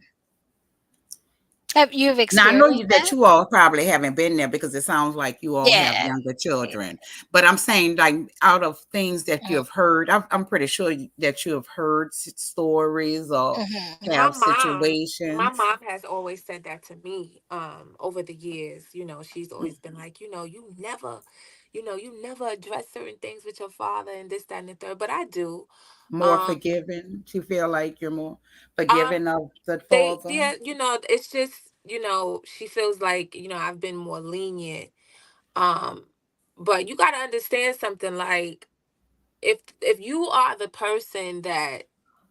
Speaker 1: You've
Speaker 3: Now I know
Speaker 1: experienced
Speaker 3: that
Speaker 1: that?
Speaker 3: you all probably haven't been there because it sounds like you all have
Speaker 1: Yeah.
Speaker 3: younger
Speaker 1: Yeah.
Speaker 3: children. But I'm saying, like, out of things that you
Speaker 1: Mhm,
Speaker 3: have heard, I'm pretty sure that you have heard stories or
Speaker 1: mhm,
Speaker 2: My
Speaker 3: have
Speaker 2: mom, my
Speaker 3: situations
Speaker 2: mom has always said that to me over the years. She's always been like, you never address certain things with your father and this, that, and the third. But I do.
Speaker 3: more
Speaker 2: Um
Speaker 3: forgiving. You feel like you're more
Speaker 2: um
Speaker 3: forgiving of the
Speaker 2: they
Speaker 3: father,
Speaker 2: yeah, it's just, she feels like, I've been more lenient. Um but you gotta understand something, like, if you are the person that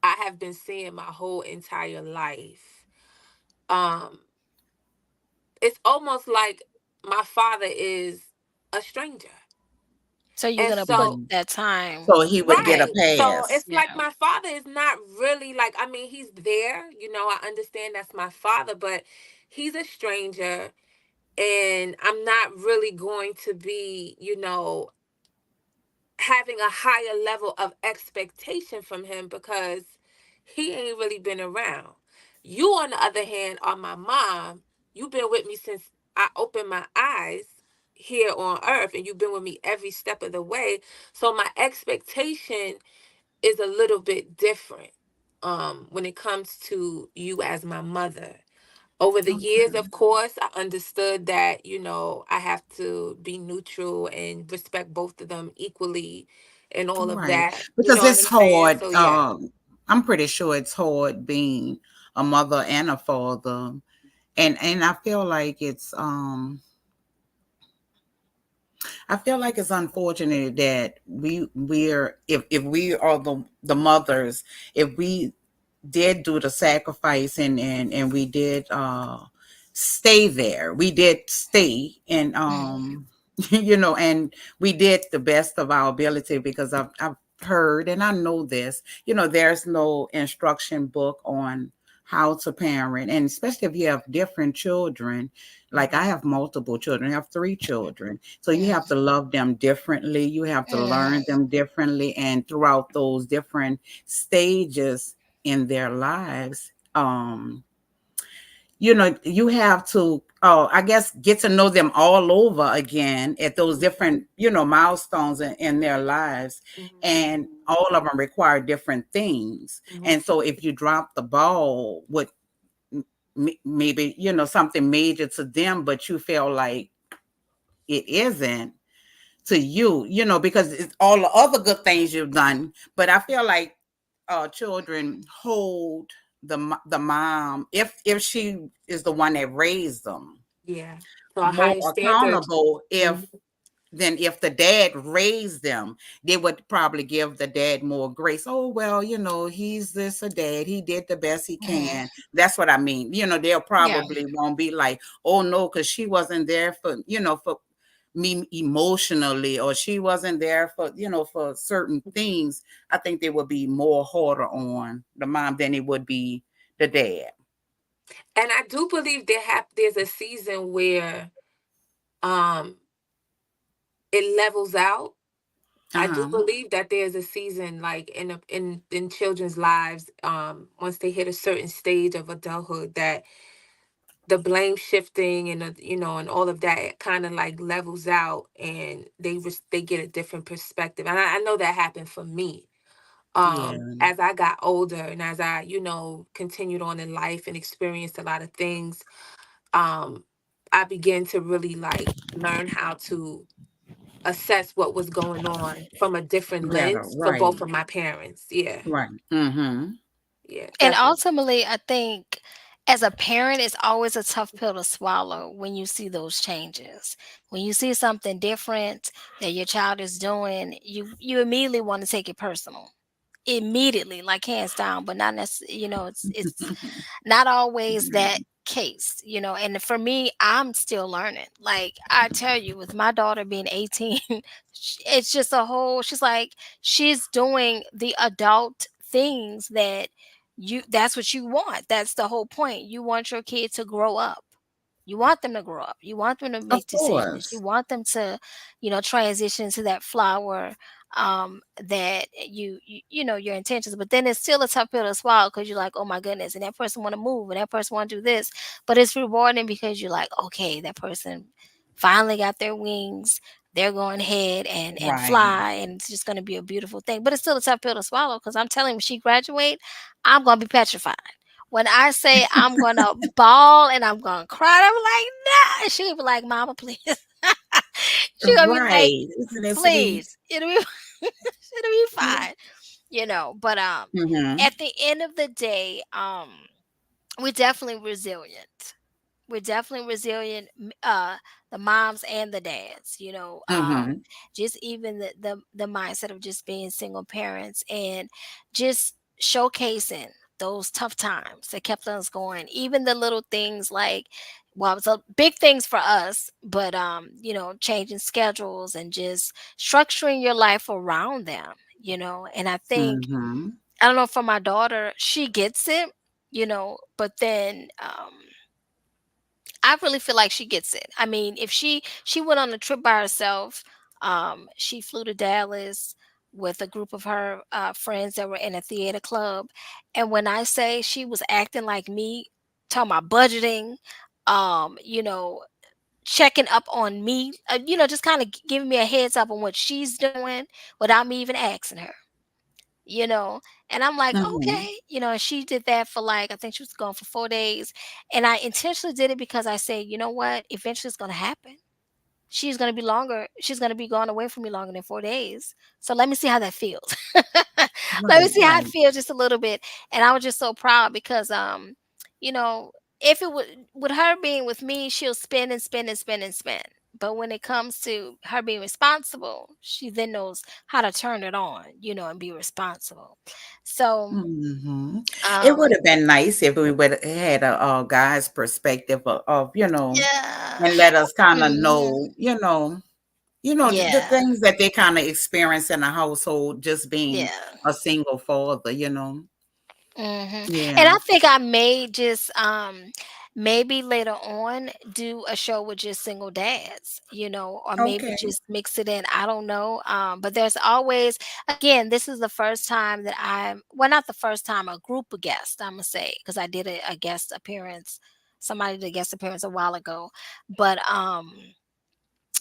Speaker 2: I have been seeing my whole entire life, um it's almost like my father is a stranger.
Speaker 1: so you're
Speaker 2: And
Speaker 1: gonna put
Speaker 2: so,
Speaker 3: mhm,
Speaker 1: that time.
Speaker 3: so he would get a
Speaker 2: right. So
Speaker 3: pass.
Speaker 2: it's like
Speaker 1: Yeah.
Speaker 2: my father is not really, like, I mean, he's there, I understand that's my father, but he's a stranger, and I'm not really going to be, having a higher level of expectation from him because he ain't really been around. You, on the other hand, are my mom. You've been with me since I opened my eyes here on earth, and you've been with me every step of the way. So my expectation is a little bit different when it comes to you as my mother. Over the years,
Speaker 3: Okay.
Speaker 2: of course, I understood that, I have to be neutral and respect both of them equally and all of
Speaker 3: Right.
Speaker 2: that. You
Speaker 3: Because
Speaker 2: know what
Speaker 3: it's
Speaker 2: I'm saying?
Speaker 3: hard.
Speaker 2: So, yeah.
Speaker 3: I'm pretty sure it's hard being a mother and a father. And I feel like it's unfortunate that we're if we are the mothers, if we did do the sacrifice and we did stay there. We did stay and
Speaker 1: Mhm,
Speaker 3: and we did the best of our ability because I've heard and I know this, there's no instruction book on how to parent, and especially if you have different children. Like I
Speaker 2: Hmm.
Speaker 3: have multiple children, I have three children. So you have
Speaker 1: mhm,
Speaker 3: to love them differently. You have to learn
Speaker 1: mhm.
Speaker 3: them differently. And throughout those different stages in their lives, you have to, I guess, get to know them all over again at those different, milestones in their lives.
Speaker 2: Hmm.
Speaker 3: And all of them require different things.
Speaker 2: Hmm.
Speaker 3: And so if you drop the ball with maybe, something major to them, but you feel like it isn't to you, because it's all the other good things you've done. But I feel like children hold the mom, if she is the one that raised them,
Speaker 2: Yeah. So a
Speaker 3: more
Speaker 2: higher standard.
Speaker 3: accountable
Speaker 2: Mhm.
Speaker 3: if the dad raised them. They would probably give the dad more grace. Oh, well, he's this a dad, he did the best he
Speaker 1: Mhm.
Speaker 3: can. That's what I mean. They'll
Speaker 1: Yeah.
Speaker 3: probably won't be like, oh no, because she wasn't there for me emotionally, or she wasn't there for, for certain things, I think they would be more harder on the mom than it would be the dad.
Speaker 2: And I do believe there's a season where um it levels out. I do
Speaker 3: Uh-huh.
Speaker 2: believe that there's a season like in children's lives, once they hit a certain stage of adulthood, that the blame shifting and and all of that kind of like levels out, and they get a different perspective. And I know that happened for me.
Speaker 3: Yeah.
Speaker 2: As I got older and as I continued on in life and experienced a lot of things, um I began to really like learn how to assess what was going on from a different
Speaker 3: Better.
Speaker 2: lens for both
Speaker 3: Right.
Speaker 2: of my parents. Yeah.
Speaker 3: Right. Mm-hmm.
Speaker 2: Yeah,
Speaker 1: And
Speaker 2: definitely.
Speaker 1: ultimately, I think as a parent, it's always a tough pill to swallow when you see those changes. When you see something different that your child is doing, you immediately want to take it personal. Immediately, like hands down, but not necessarily, it's not always that case, and for me, I'm still learning. Like I tell you, with my daughter being 18, it's just a whole she's like she's doing the adult things that that's what you want. That's the whole point. You want your kid to grow up. You want them to grow up. You want them to
Speaker 3: Of
Speaker 1: make decisions. You
Speaker 3: course.
Speaker 1: want them to, transition to that flower, that your intentions. But then it's still a tough pill to swallow because you're like, oh my goodness, and that person want to move, and that person want to do this. But it's rewarding because you're like, okay, that person finally got their wings. They're going ahead and
Speaker 3: Right.
Speaker 1: fly, and it's just going to be a beautiful thing. But it's still a tough pill to swallow because I'm telling you, when she graduate, I'm gonna be petrified. When I say I'm gonna bawl and I'm gonna cry, I'm like, nah. And she'll be like, Mama, please. She's gonna be like,
Speaker 3: Right. Isn't it sweet?
Speaker 1: please. It'll be it'll be fine. But
Speaker 3: Mm-hmm.
Speaker 1: at the end of the day, we're definitely resilient. We're definitely resilient, the moms and the dads,
Speaker 3: Mm-hmm.
Speaker 1: just even the mindset of just being single parents and just showcasing those tough times that kept us going. Even the little things like, well, it was a big things for us, but changing schedules and just structuring your life around them, and I think,
Speaker 3: Mm-hmm.
Speaker 1: I don't know, for my daughter, she gets it, but then I really feel like she gets it. I mean, if she went on a trip by herself, she flew to Dallas with a group of her friends that were in a theater club, and when I say she was acting like me, talking about budgeting, um, you know, checking up on me, just kind of giving me a heads up on what she's doing without me even asking her you know and I'm like,
Speaker 3: Mm-hmm.
Speaker 1: okay, and she did that for, like, I think she was gone for 4 days, and I intentionally did it because I say, you know what, eventually it's going to happen. She's going to be gone away from me longer than 4 days, so let me see how that feels. Let me
Speaker 3: Right.
Speaker 1: see how it
Speaker 3: Right.
Speaker 1: feels just a little bit. And I was just so proud because you know if it would with her being with me, she'll spend and spend and spend and spend, but when it comes to her being responsible, she then knows how to turn it on, and be responsible. So,
Speaker 3: Hmm. It would
Speaker 1: um,
Speaker 3: have been nice if we would have had a guy's perspective of,
Speaker 1: yeah,
Speaker 3: and let us kind of
Speaker 1: mhm,
Speaker 3: know, the
Speaker 1: yeah,
Speaker 3: things that they kind of experience in a household, just being
Speaker 1: yeah.
Speaker 3: a single father.
Speaker 1: Mhm. And
Speaker 3: Yeah.
Speaker 1: I think I may just, maybe later on do a show with just single dads, or maybe
Speaker 3: Okay.
Speaker 1: just mix it in. I don't know. But there's always, again, this is the first time that well, not the first time, a group of guests, I'm gonna say, because I did a guest appearance. Somebody did a guest appearance a while ago, but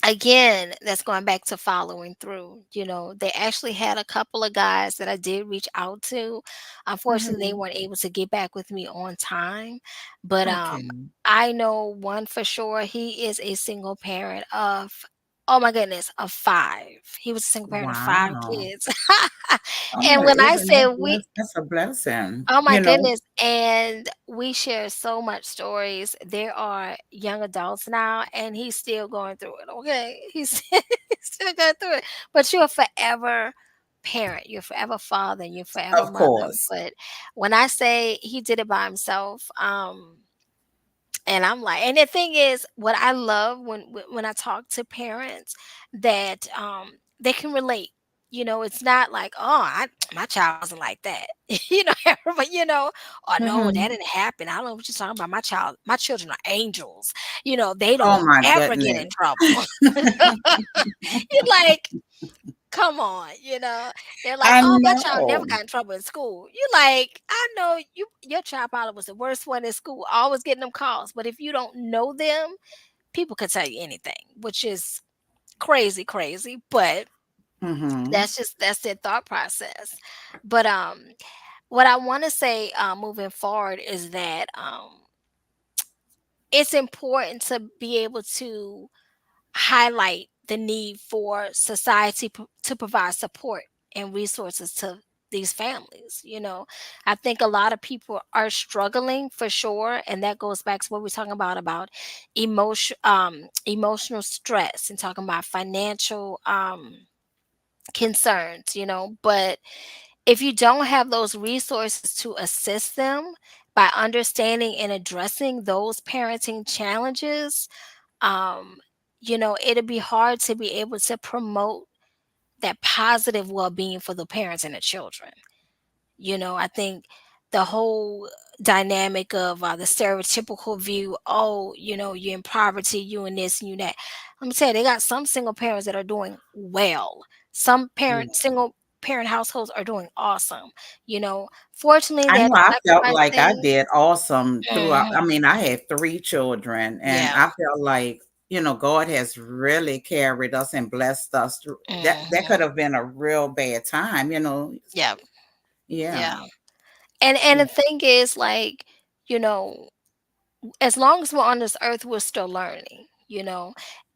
Speaker 1: again, that's going back to following through. They actually had a couple of guys that I did reach out to. Unfortunately, they
Speaker 3: Hmm.
Speaker 1: weren't able to get back with me on time, but
Speaker 3: Okay.
Speaker 1: I know one for sure. He is a single parent of, oh my goodness, of five. He was a single parent of five
Speaker 3: Wow.
Speaker 1: kids.
Speaker 3: Oh,
Speaker 1: And when I
Speaker 3: isn't that
Speaker 1: say we
Speaker 3: that's a blessing,
Speaker 1: Oh my goodness, and we share so much stories. There are young adults now, and he's still going through it, okay? He's he's still going through it, but you're a forever parent, you're forever father, and you're forever
Speaker 3: of
Speaker 1: mother,
Speaker 3: course.
Speaker 1: but when I say he did it by himself, And I'm like, and the thing is, what I love when I talk to parents that they can relate. It's not like, oh, my child wasn't like that. Everybody, oh no, that
Speaker 3: Mhm.
Speaker 1: didn't happen. I don't know what you're talking about. My children are angels. They
Speaker 3: Oh
Speaker 1: don't
Speaker 3: my
Speaker 1: ever get in
Speaker 3: goodness.
Speaker 1: trouble. You're like, come on, they're like,
Speaker 3: I
Speaker 1: oh, my child never
Speaker 3: know.
Speaker 1: got in trouble in school. You like, I know your child probably was the worst one in school, always getting them calls. But if you don't know them, people could tell you anything, which is crazy, crazy. But
Speaker 3: Mhm.
Speaker 1: that's their thought process. But what I want to say moving forward is that it's important to be able to highlight the need for society to provide support and resources to these families. I think a lot of people are struggling for sure, and that goes back to what we're talking about emotional stress, and talking about financial concerns. But if you don't have those resources to assist them by understanding and addressing those parenting challenges, um, it'll be hard to be able to promote that positive well-being for the parents and the children. I think the whole dynamic of the stereotypical view, oh, you're in poverty, you and this and you that. Let me tell you, they got some single parents that are doing well. Some
Speaker 3: Yeah.
Speaker 1: single parent households are doing awesome. Fortunately,
Speaker 3: I
Speaker 1: they're
Speaker 3: know I felt like I
Speaker 1: sacrificing.
Speaker 3: did awesome throughout. I
Speaker 1: Mhm.
Speaker 3: mean, I had 3 children, and
Speaker 1: Yeah.
Speaker 3: I felt like, God has really carried us and blessed us through that could
Speaker 1: Mhm.
Speaker 3: have been a real bad time.
Speaker 1: Yeah.
Speaker 3: Yeah.
Speaker 1: Yeah. And
Speaker 3: Yeah.
Speaker 1: the thing is, like, you know, as long as we're on this earth, we're still learning, and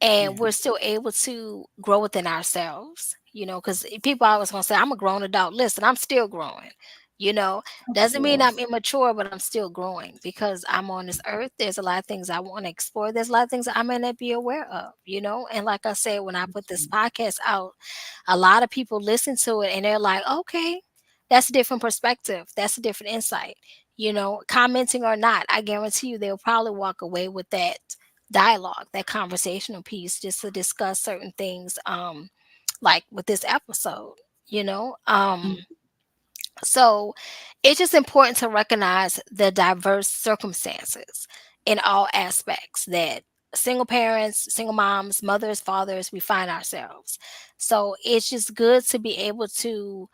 Speaker 3: Yeah.
Speaker 1: we're still able to grow within ourselves, because people always want to say, I'm a grown adult. Listen, I'm still growing, you know,
Speaker 3: Of
Speaker 1: doesn't mean I'm
Speaker 3: course.
Speaker 1: immature, but I'm still growing because I'm on this earth. There's a lot of things I want to explore. There's a lot of things that I may not be aware of, and like I said, when I put this podcast out, a lot of people listen to it and they're like, okay, that's a different perspective. That's a different insight. Commenting or not, I guarantee you they'll probably walk away with that dialogue, that conversational piece, just to discuss certain things, like with this episode, you know?
Speaker 3: Mm.
Speaker 1: So it's just important to recognize the diverse circumstances in all aspects that single parents, single moms, mothers, fathers, we find ourselves. So it's just good to be able to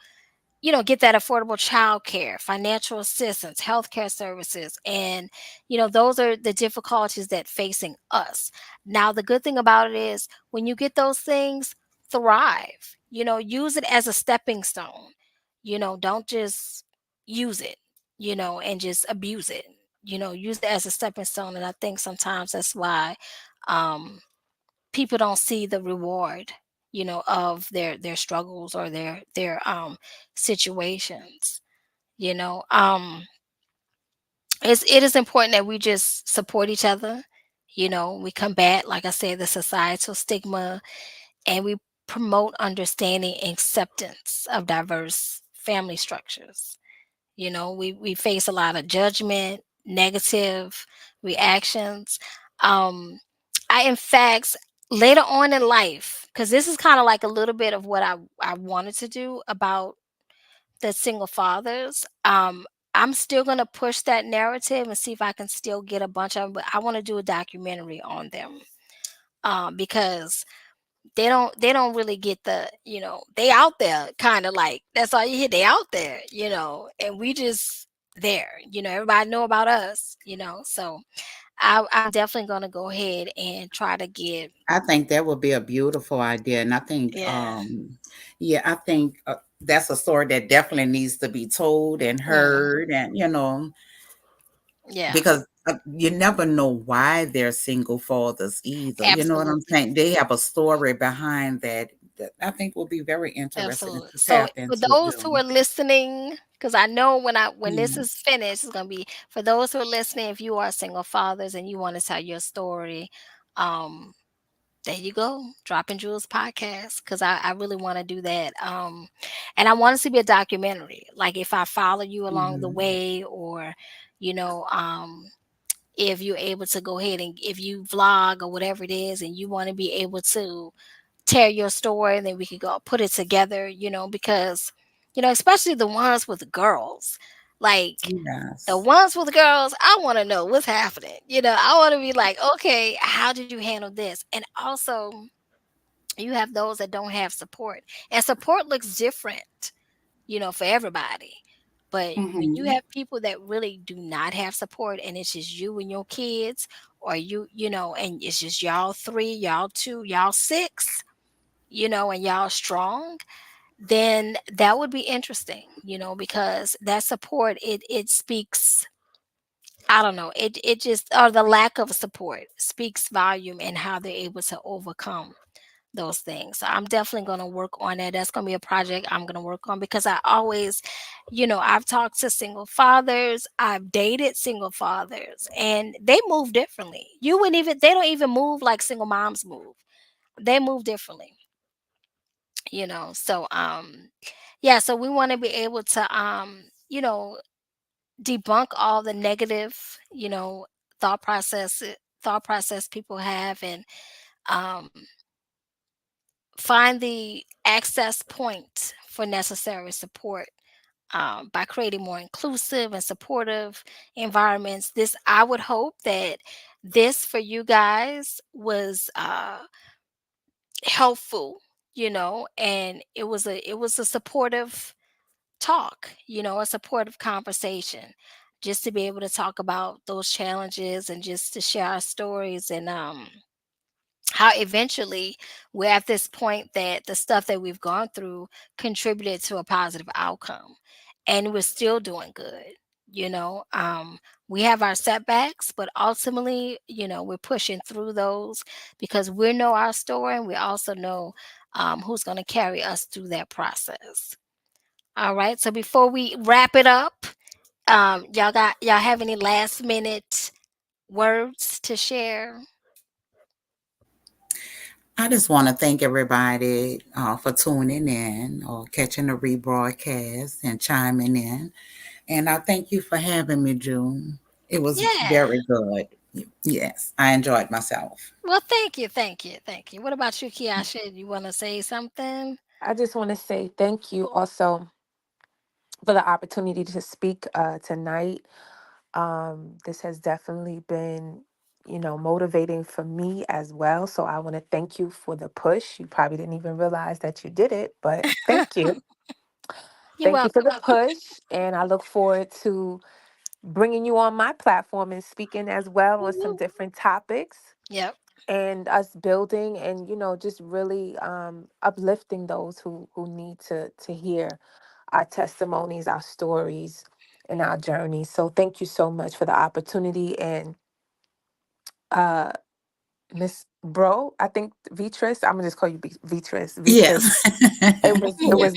Speaker 1: get that affordable childcare, financial assistance, healthcare services. And, those are the difficulties that facing us. Now, the good thing about it is when you get those things, thrive, use it as a stepping stone. Don't just use it, and just abuse it. Use it as a stepping stone. And I think sometimes that's why um, people don't see the reward of their struggles or their situations. You know um it's it is important that we just support each other. We combat, like I said, the societal stigma, and we promote understanding and acceptance of diverse family structures. We face a lot of judgment, negative reactions. Um, I, in fact, later on in life, because this is kind of like a little bit of what I wanted to do about the single fathers. I'm still gonna push that narrative and see if I can still get a bunch of them, but I want to do a documentary on them. Because they don't really get they out there, kind of like that's all you hear, they out there, and we just there, everybody know about us, so I'm definitely going to go ahead and try to get.
Speaker 3: I think that would be a beautiful idea, and I think,
Speaker 1: Yeah.
Speaker 3: yeah, I think, that's a story that definitely needs to be told and
Speaker 1: Mhm.
Speaker 3: heard, and,
Speaker 1: Yeah,
Speaker 3: because, you never know why they're single fathers either, you know what I'm
Speaker 1: absolutely.
Speaker 3: saying? They have a story behind that I think will be very interesting
Speaker 1: Absolutely.
Speaker 3: to
Speaker 1: So
Speaker 3: tap
Speaker 1: for
Speaker 3: into,
Speaker 1: those who are listening, because I know when this
Speaker 3: Yeah.
Speaker 1: is finished, it's gonna be for those who are listening. If you are single fathers and you want to tell your story, um, there you go, Dropping Jewels podcast. Because I really want to do that. And I want it to be a documentary. Like if I follow you along the
Speaker 3: Mhm.
Speaker 1: way, or you know, um, if you're able to go ahead and if you vlog or whatever it is and you want to be able to tell your story and then we could go put it together, because especially the ones with the girls, like the
Speaker 3: Yes.
Speaker 1: ones with the girls, I want to know what's happening. I want to be like, okay, how did you handle this? And also, you have those that don't have support, and support looks different, for everybody. But when you
Speaker 3: Hmm.
Speaker 1: have people that really do not have support and it's just you and your kids, or and it's just y'all three, y'all two, y'all six, and y'all strong, then that would be interesting, because that support, it speaks, I don't know, it just, or the lack of support speaks volume in how they're able to overcome those things. So I'm definitely going to work on that. That's going to be a project I'm going to work on, because I always, I've talked to single fathers, I've dated single fathers, and they move differently. They don't even move like single moms move. They move differently, So yeah, so we want to be able to debunk all the negative, thought process thought process people have, and um find the access point for necessary support, by creating more inclusive and supportive environments. This, I would hope that this for you guys was helpful, and it was a supportive talk, a supportive conversation, just to be able to talk about those challenges and just to share our stories, and how eventually we're at this point that the stuff that we've gone through contributed to a positive outcome, and we're still doing good. We have our setbacks, but ultimately, we're pushing through those, because we know our story, and we also know who's going to carry us through that process. All right, so before we wrap it up, y'all have any last minute words to share?
Speaker 3: I just want to thank everybody for tuning in or catching the rebroadcast and chiming in. And I thank you for having me, June. It was
Speaker 1: Yeah.
Speaker 3: very good. Yes, I enjoyed myself.
Speaker 1: Well, thank you, thank you, thank you. What about you, Kiasha? You want to say something?
Speaker 2: I just want to say thank you also for the opportunity to speak tonight. This has definitely been, motivating for me as well. So I want to thank you for the push. You probably didn't even realize that you did it, but thank you.
Speaker 1: You're
Speaker 2: Thank you for
Speaker 1: welcome.
Speaker 2: the push. And I look forward to bringing you on my platform and speaking as well on some
Speaker 1: Woo-woo.
Speaker 2: different topics,
Speaker 1: Yep,
Speaker 2: and us building and just really uplifting those who need to hear our testimonies, our stories, and our journeys. So thank you so much for the opportunity. And uh Miss Bro, I think Vitris, I'm gonna just call you Vitris.
Speaker 3: Yes.
Speaker 2: Vitris. It
Speaker 3: Yes,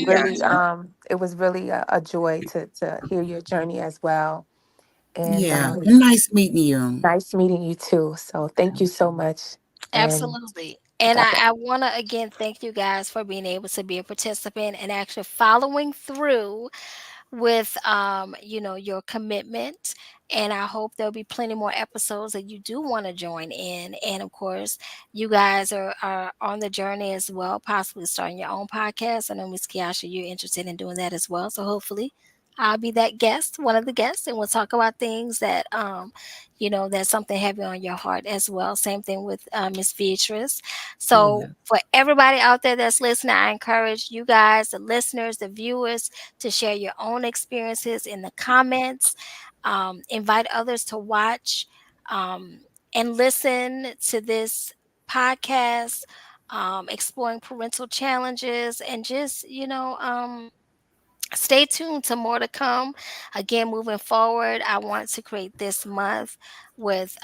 Speaker 2: was really
Speaker 3: gotcha.
Speaker 2: a joy to hear your journey as well. And
Speaker 3: Yeah. Nice meeting you.
Speaker 2: nice meeting you too. So thank you so much. And
Speaker 1: absolutely. And
Speaker 2: God
Speaker 1: I,
Speaker 2: bless.
Speaker 1: I want to again thank you guys for being able to be a participant and actually following through with your commitment, and I hope there'll be plenty more episodes that you do want to join in. And of course, you guys are on the journey as well, possibly starting your own podcast. I know, Miss Kiasha, you're interested in doing that as well, so hopefully I'll be that guest, one of the guests, and we'll talk about things that that's something heavy on your heart as well. Same thing with Miss Beatrice. So
Speaker 3: Yeah.
Speaker 1: for everybody out there that's listening, I encourage you guys, the listeners, the viewers, to share your own experiences in the comments. Invite others to watch, and listen to this podcast, exploring parental challenges, and just, stay tuned to more to come. Again, moving forward, I want to create this month with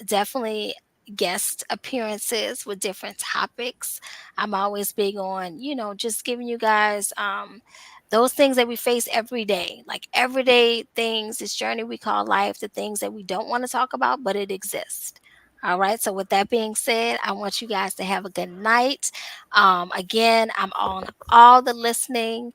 Speaker 1: definitely guest appearances with different topics. I'm always big on, just giving you guys those things that we face every day, like everyday things, this journey we call life, the things that we don't want to talk about, but it exists. All right. So, with that being said, I want you guys to have a good night. Again, I'm on all the listening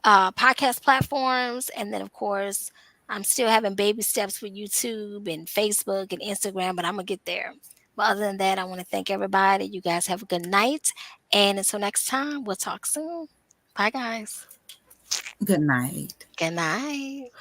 Speaker 1: podcast platforms. And then, of course, I'm still having baby steps with YouTube and Facebook and Instagram, but I'm gonna get there. But other than that, I want to thank everybody. You guys have a good night. And until next time, we'll talk soon. Bye, guys.
Speaker 3: Good night.
Speaker 1: Good night.